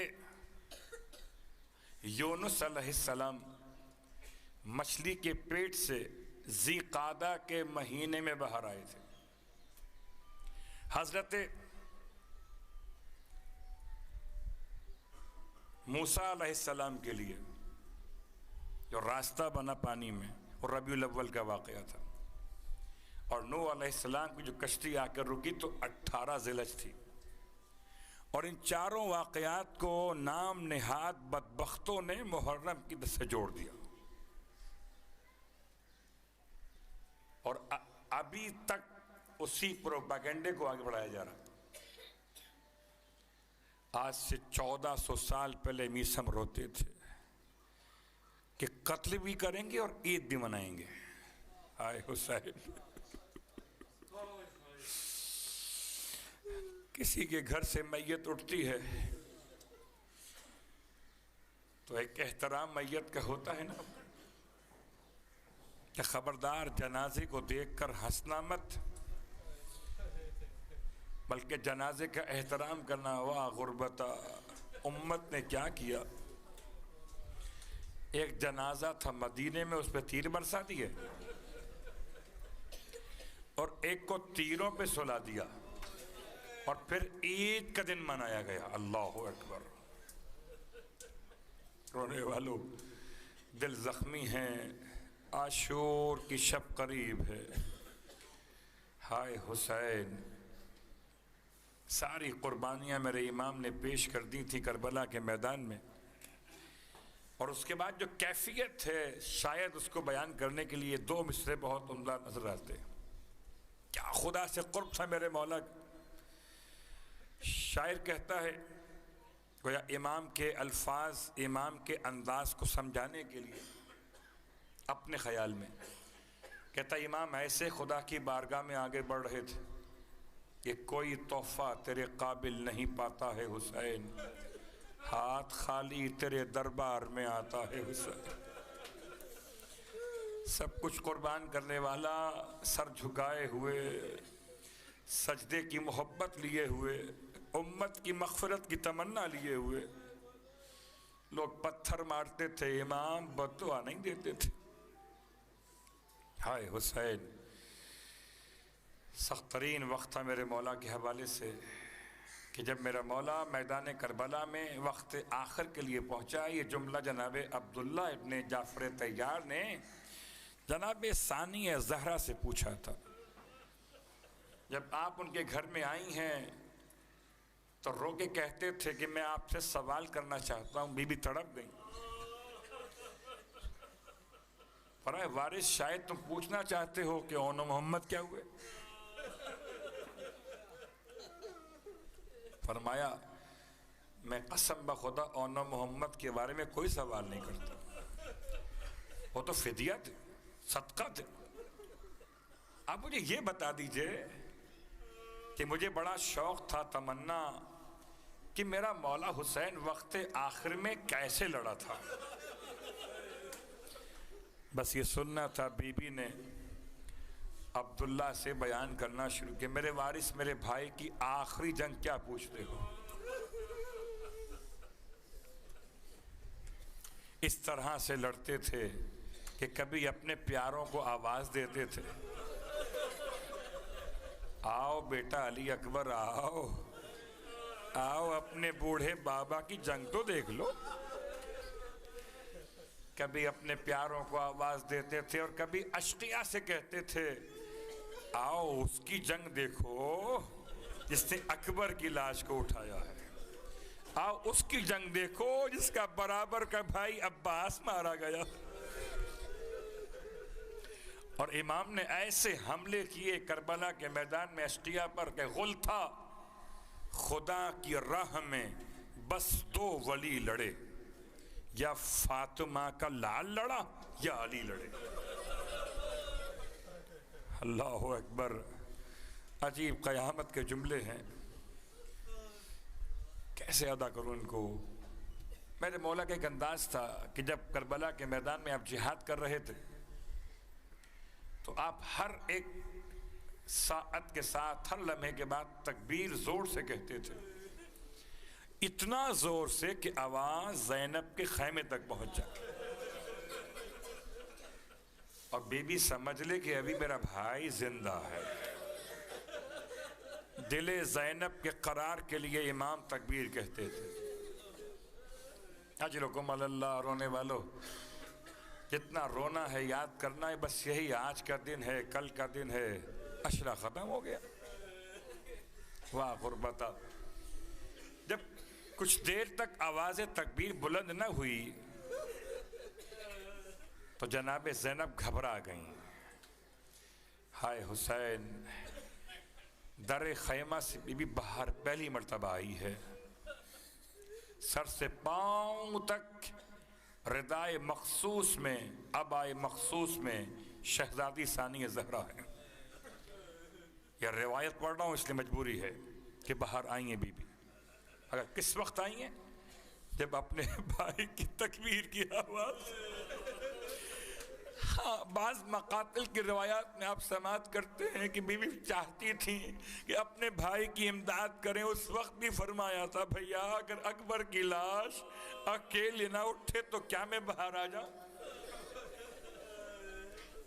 یونس علیہ السلام مچھلی کے پیٹ سے ذی قعدہ کے مہینے میں باہر آئے تھے، حضرت موسیٰ علیہ السلام کے لیے جو راستہ بنا پانی میں اور ربیع الاول کا واقعہ تھا، اور نوح علیہ السلام کی جو کشتی آ کر رکی تو 18 ذی الحج تھی۔ اور ان چاروں واقعات کو نام نہاد بدبختوں نے محرم کی سے جوڑ دیا، اور ابھی تک اسی پروپیگنڈے کو آگے بڑھایا جا رہا۔ آج سے 1400 سال پہلے میثم روتے تھے کہ قتل بھی کریں گے اور عید بھی منائیں گے۔ ہائے حسین، کسی کے گھر سے میت اٹھتی ہے تو ایک احترام میت کا ہوتا ہے نا کہ خبردار جنازے کو دیکھ کر ہنسنا مت، بلکہ جنازے کا احترام کرنا۔ واہ غربتا، امت نے کیا کیا۔ ایک جنازہ تھا مدینے میں، اس پہ تیر برسا دیے اور ایک کو تیروں پہ سلا دیا، اور پھر عید کا دن منایا گیا۔ اللہ اکبر۔ رونے والوں دل زخمی ہیں، عاشور کی شب قریب ہے۔ ہائے حسین، ساری قربانیاں میرے امام نے پیش کر دی تھی کربلا کے میدان میں، اور اس کے بعد جو کیفیت ہے شاید اس کو بیان کرنے کے لیے 2 مصرے بہت عمدہ نظر آتے ہیں۔ کیا خدا سے قرب تھا میرے مولا۔ شاعر کہتا ہے گویا امام کے الفاظ، امام کے انداز کو سمجھانے کے لیے اپنے خیال میں کہتا ہے امام ایسے خدا کی بارگاہ میں آگے بڑھ رہے تھے کہ کوئی تحفہ تیرے قابل نہیں پاتا ہے حسین، ہاتھ خالی تیرے دربار میں آتا ہے حسین۔ سب کچھ قربان کرنے والا، سر جھکائے ہوئے سجدے کی محبت لیے ہوئے، امت کی مغفرت کی تمنا لیے ہوئے لوگ پتھر مارتے تھے، امام بددعا نہیں دیتے تھے۔ ہائے حسین، سخت ترین وقت تھا میرے مولا کے حوالے سے کہ جب میرا مولا میدان کربلا میں وقت آخر کے لیے پہنچا، یہ جملہ جناب عبداللہ ابن جعفر طیار نے جناب ثانی زہرا سے پوچھا تھا۔ جب آپ ان کے گھر میں آئی ہیں تو رو کے کہتے تھے کہ میں آپ سے سوال کرنا چاہتا ہوں۔ بی بی تڑپ گئی، فرمایا وارث شاید تم پوچھنا چاہتے ہو کہ اون محمد کیا ہوئے؟ فرمایا میں قسم بخدا اون محمد کے بارے میں کوئی سوال نہیں کرتا، وہ تو فدیہ تھے، صدقہ تھے۔ آپ مجھے یہ بتا دیجئے کہ مجھے بڑا شوق تھا، تمنا کہ میرا مولا حسین وقت آخر میں کیسے لڑا تھا۔ بس یہ سننا تھا۔ بی بی نے عبداللہ سے بیان کرنا شروع کیا، میرے وارث میرے بھائی کی آخری جنگ کیا پوچھتے ہو؟ اس طرح سے لڑتے تھے کہ کبھی اپنے پیاروں کو آواز دیتے تھے، آؤ بیٹا علی اکبر آؤ، آؤ اپنے بوڑھے بابا کی جنگ تو دیکھ لو۔ کبھی اپنے پیاروں کو آواز دیتے تھے اور کبھی اشقیاء سے کہتے تھے آؤ اس کی جنگ دیکھو جس نے اکبر کی لاش کو اٹھایا ہے، آؤ اس کی جنگ دیکھو جس کا برابر کا بھائی عباس مارا گیا۔ اور امام نے ایسے حملے کیے کربلا کے میدان میں اشقیاء پر کہ غل تھا، خدا کی راہ میں بس دو ولی لڑے، یا فاطمہ کا لال لڑا یا علی لڑے۔ اللہ اکبر، عجیب قیامت کے جملے ہیں، کیسے ادا کروں ان کو۔ میرے مولا کا ایک انداز تھا کہ جب کربلا کے میدان میں آپ جہاد کر رہے تھے تو آپ ہر ایک ساعت کے ساتھ، ہر لمحے کے بعد تکبیر زور سے کہتے تھے، اتنا زور سے کہ آواز زینب کے خیمے تک پہنچ جائے اور بی بی سمجھ لے کہ ابھی میرا بھائی زندہ ہے۔ دل زینب کے قرار کے لیے امام تکبیر کہتے تھے۔ اجرکم اللہ، رونے والو جتنا رونا ہے یاد کرنا ہے، بس یہی آج کا دن ہے، کل کا دن ہے، عشرہ ختم ہو گیا۔ واہ غربتا، جب کچھ دیر تک آواز تکبیر بلند نہ ہوئی تو جناب زینب گھبرا گئیں۔ ہائے حسین، در خیمہ سے بی بی باہر پہلی مرتبہ آئی ہے، سر سے پاؤں تک ردائے مخصوص میں، عبائے مخصوص میں شہزادی ثانی زہرا ہے۔ یہ روایت پڑھ رہا ہوں اس لیے مجبوری ہے کہ باہر آئی ہیں بی بی۔ اگر کس وقت آئی ہیں؟ جب اپنے بھائی کی تکبیر کی آواز۔ ہاں، بعض مقاتل کی روایات میں آپ سماعت کرتے ہیں کہ بی بی چاہتی تھیں کہ اپنے بھائی کی امداد کریں، اس وقت بھی فرمایا تھا بھیا اگر اکبر کی لاش اکیلے نہ اٹھے تو کیا میں باہر آ جاؤں؟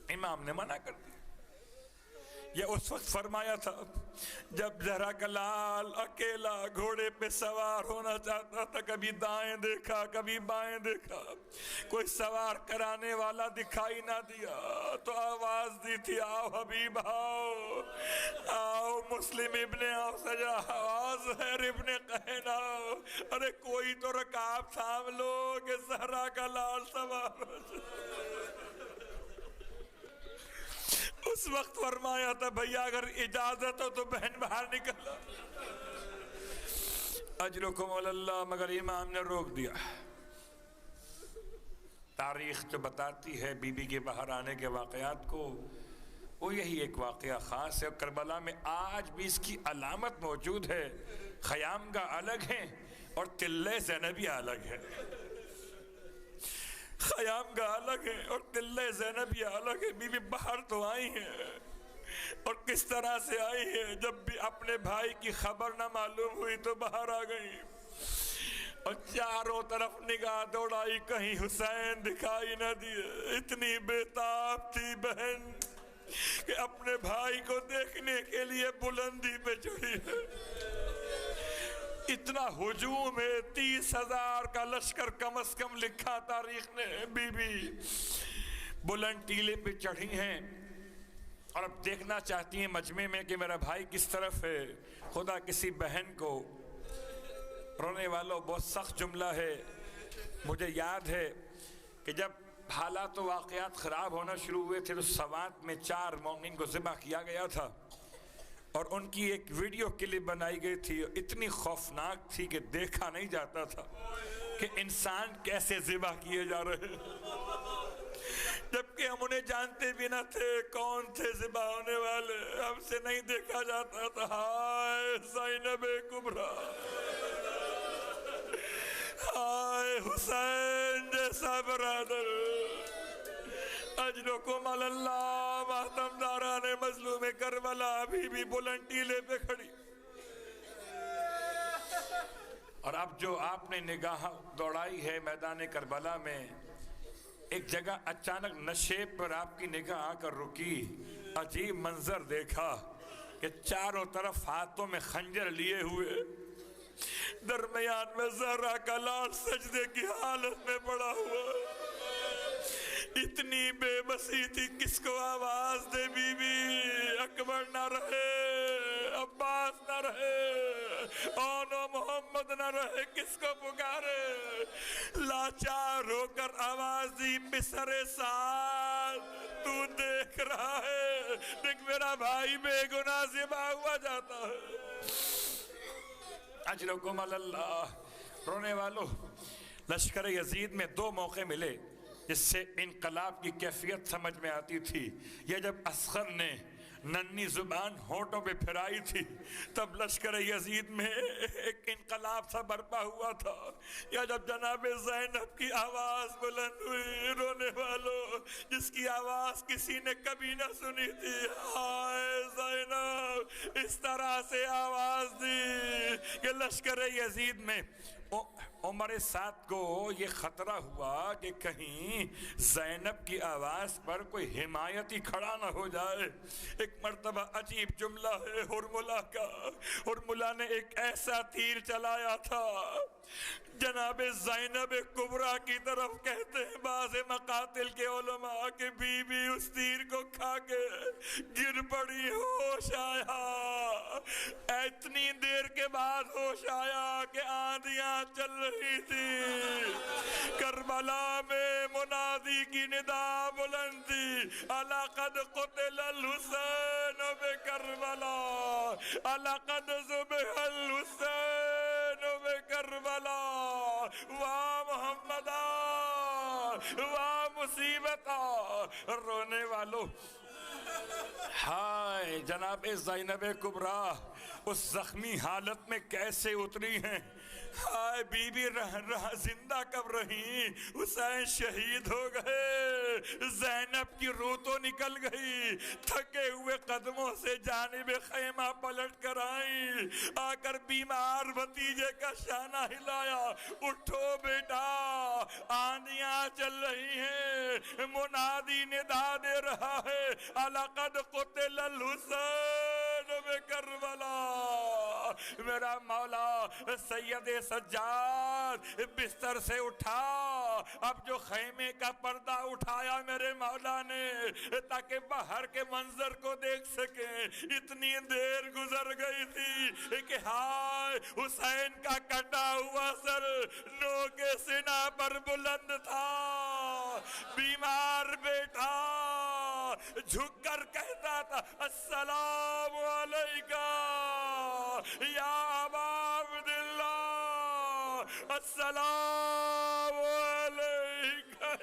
امام نے منع کر دیا۔ یہ اس وقت فرمایا تھا جب زہرا کا لال اکیلا گھوڑے پہ سوار ہونا چاہتا تھا، کبھی دائیں دیکھا کبھی بائیں دیکھا، کوئی سوار کرانے والا دکھائی نہ دیا تو آواز دی تھی آؤ حبیب آؤ، آؤ مسلم ابن آؤ سجا، آؤ زہر ابن قہن آؤ، ارے کوئی تو رکاب تھام لو کہ زہرا کا لال سوار ہو جائے۔ اس وقت فرمایا تھا بھیا اگر اجازت ہو تو بہن باہر نکل۔ اجرکم اللہ، مگر امام نے روک دیا۔ تاریخ جو بتاتی ہے بی بی کے باہر آنے کے واقعات کو، وہ یہی ایک واقعہ خاص ہے۔ کربلا میں آج بھی اس کی علامت موجود ہے، خیامگاہ الگ ہے اور تلہ زینبیہ الگ ہے۔ خیامگاہ الگ ہے اور تلہ زینبیہ الگ ہے۔ بی بی باہر تو آئی ہیں اور کس طرح سے آئی ہے، جب بھی اپنے بھائی کی خبر نہ معلوم ہوئی تو باہر آ گئی اور چاروں طرف نگاہ دوڑائی، کہیں حسین دکھائی نہ دیے۔ اتنی بےتاب تھی بہن کہ اپنے بھائی کو دیکھنے کے لیے بلندی پہ چڑھی ہے۔ اتنا ہجوم ہے، 30,000 کا لشکر کم از کم لکھا تاریخ نے۔ بی بی بلند ٹیلے پہ چڑھی ہیں اور اب دیکھنا چاہتی ہیں مجمع میں کہ میرا بھائی کس طرف ہے۔ خدا کسی بہن کو، رونے والوں بہت سخت جملہ ہے، مجھے یاد ہے کہ جب حالات و واقعات خراب ہونا شروع ہوئے تھے تو سوات میں 4 مومنین کو ذبح کیا گیا تھا اور ان کی ایک ویڈیو کلپ بنائی گئی تھی، اتنی خوفناک تھی کہ دیکھا نہیں جاتا تھا کہ انسان کیسے ذبح کیے جا رہے ہیں، جبکہ ہم انہیں جانتے بھی نہ تھے کون تھے ذبح ہونے والے، ہم سے نہیں دیکھا جاتا تھا۔ ہائے زینب کبریٰ، ہائے حسین جیسا برادر، اجرکم علی اللہ، ماتم داران مظلوم کربلا۔ ابھی بھی بلند ٹیلے پہ کھڑی، اور اب جو آپ نے نگاہ دوڑائی ہے میدان کربلا میں، ایک جگہ اچانک نشے پر آپ کی نگاہ آ کر رکی، عجیب منظر دیکھا کہ چاروں طرف ہاتھوں میں خنجر لیے ہوئے، درمیان میں زہرا کا لال سجدے کی حالت میں پڑا ہوا۔ اتنی بے بسی تھی، کس کو آواز دے بی بی؟ اکبر نہ رہے، عباس نہ رہے، اونو محمد نہ رہے، کس کو پکارے؟ لاچار ہو کر آواز دی، بسر سعد تو دیکھ رہا ہے، دیکھ میرا بھائی بے گناہ ذبح ہوا جاتا ہے۔ اجرکم علی اللہ۔ رونے والوں، لشکر یزید میں 2 موقع ملے جس سے انقلاب کی کیفیت سمجھ میں آتی تھی۔ یہ جب اصغر نے ننھی زبان ہونٹوں پہ پھرائی تھی تب لشکر یزید میں ایک انقلاب سا برپا ہوا تھا، یا جب جناب زینب کی آواز بلند ہوئی، رونے والوں جس کی آواز کسی نے کبھی نہ سنی تھی، ہائے زینب، اس طرح سے آواز دی کہ لشکر یزید میں عمر سعد کو یہ خطرہ ہوا کہ کہیں زینب کی آواز پر کوئی حمایتی کھڑا نہ ہو جائے۔ ایک مرتبہ عجیب جملہ ہے ہرملہ کا، ہرملہ نے ایک ایسا تیر چلایا تھا، جناب زینب کبریٰ کی طرف کہتے ہیں بعض مقاتل کے علماء کہ بی بی اس تیر کو کھا کے گر پڑی، ہوش آیا، اتنی دیر کے بعد ہوش آیا کہ آندیاں چل رہی تھی، کربلا میں منادی کی ندا بلند تھی، لقد قتل الحسین بکربلا، لقد ذبح الحسین بکربلا، واہ محمدہ، واہ مصیبتہ۔ رونے والوں، ہائے جناب زینب کبریٰ اس زخمی حالت میں کیسے اتری ہیں، ہائے بی بی زندہ کب رہی، حسین شہید ہو گئے، زینب کی روح تو نکل گئی، تھکے ہوئے قدموں سے جانب خیمہ پلٹ کر آئیں، آ کر بیمار بھتیجے کا شانہ ہلایا، اٹھو بیٹا، آندیاں چل رہی ہیں، منادی ندا دے رہا ہے، لقد قتل الحسین بکربلا۔ میرا مولا سید سجاد بستر سے اٹھا، اب جو خیمے کا پردہ اٹھایا میرے مولا نے تاکہ باہر کے منظر کو دیکھ سکیں، اتنی دیر گزر گئی تھی کہ ہائے حسین کا کٹا ہوا سر نوک سینہ پر بلند تھا، بیمار بیٹا جھک کر کہتا تھا السلام علیکہ یا ابا عبداللہ، السلام علیکہ۔